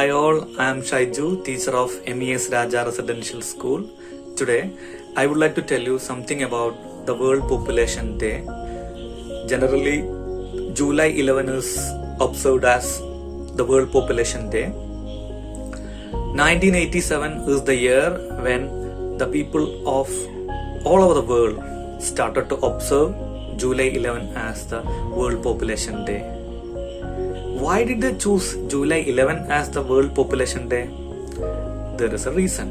Hi all, I am Shaiju, teacher of MES Raja Residential School. Today, I would like to tell you something about the World Population Day. Generally, July 11 is observed as the World Population Day. 1987 is the year when the people of all over the world started to observe July 11 as the World Population Day. Why did they choose July 11 as the World Population Day? There is a reason.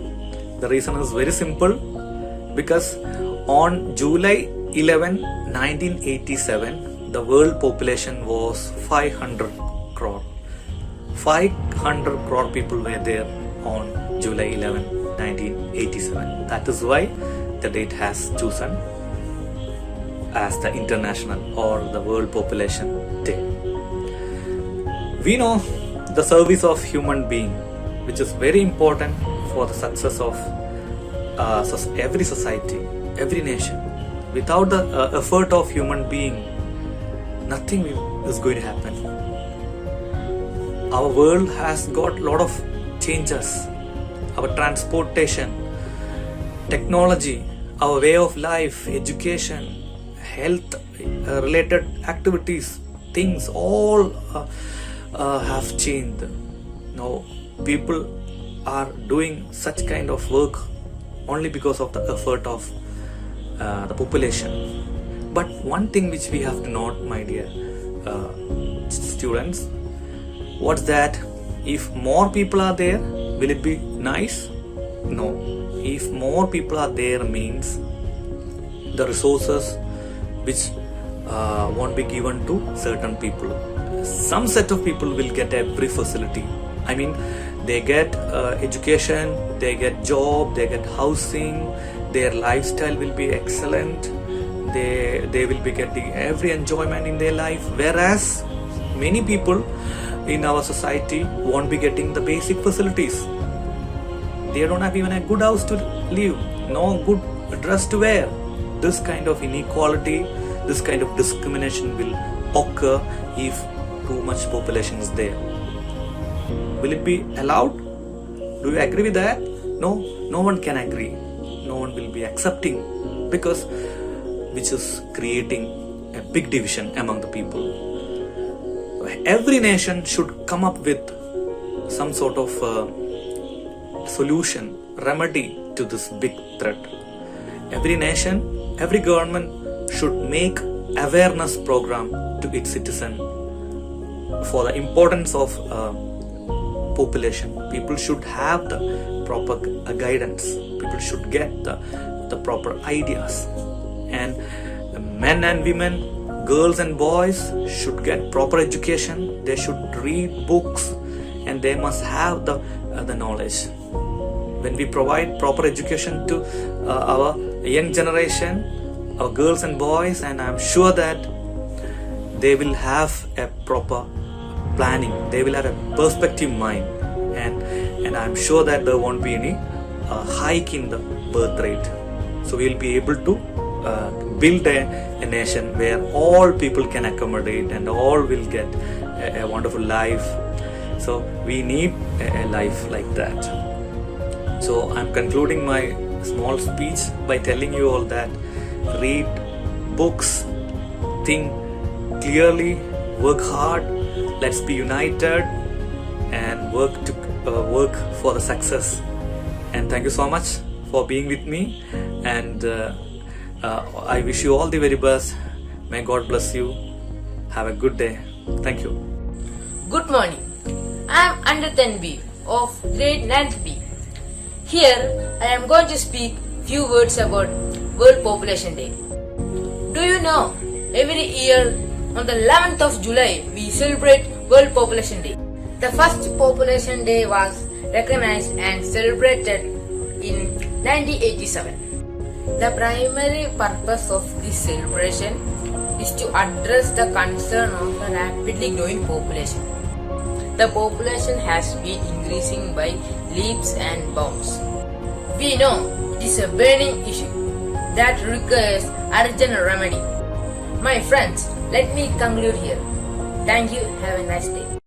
The reason is very simple, because on July 11, 1987, the world population was 500 crore. 500 crore people were there on July 11, 1987. That is why the date has chosen as the International or the World Population Day. We know the service of human being, which is very important for the success of every society, every nation. Without the effort of human being, nothing is going to happen. Our world has got a lot of changes. Our transportation, technology, our way of life, education, health related activities, things all have changed. Now people are doing such kind of work only because of the effort of the population. But one thing which we have to note, my dear students, what's that? If more people are there, will it be nice? No. If more people are there means the resources which won't be given to certain people. Some set of people will get every facility. I mean, they get education, they get job, they get housing, their lifestyle will be excellent, they will be getting every enjoyment in their life, whereas many people in our society won't be getting the basic facilities. They don't have even a good house to live, no good dress to wear. This kind of inequality, this kind of discrimination will occur if too much population is there. Will it be allowed? Do you agree with that? No, no one can agree. No one will be accepting, because which is creating a big division among the people. Every nation should come up with some sort of solution, remedy to this big threat. Every nation, every government should make awareness program to its citizen for the importance of population. People should have the proper guidance. People should get the proper ideas. And men and women, girls and boys should get proper education. They should read books and they must have the knowledge. When we provide proper education to our young generation, our girls and boys, and I'm sure that they will have a proper planning, they will have a perspective mind, and I'm sure that there won't be any hike in the birth rate. So we'll be able to build a nation where all people can accommodate and all will get a wonderful life. So we need a life like that. So I'm concluding my small speech by telling you all that read books, think clearly, work hard, let's be united and work for the success. And thank you so much for being with me, and I wish you all the very best. May God bless you. Have a good day. Thank you. Good morning. I am under 10B of grade 9th B. Here I am going to speak few words about World Population Day. Do you know, every year on the 11th of July we celebrate World Population Day. The first Population Day was recognized and celebrated in 1987. The primary purpose of this celebration is to address the concern of a rapidly growing population. The population has been increasing by leaps and bounds. We know it is a burning issue that requires urgent remedy. My friends, let me conclude here. Thank you. Have a nice day.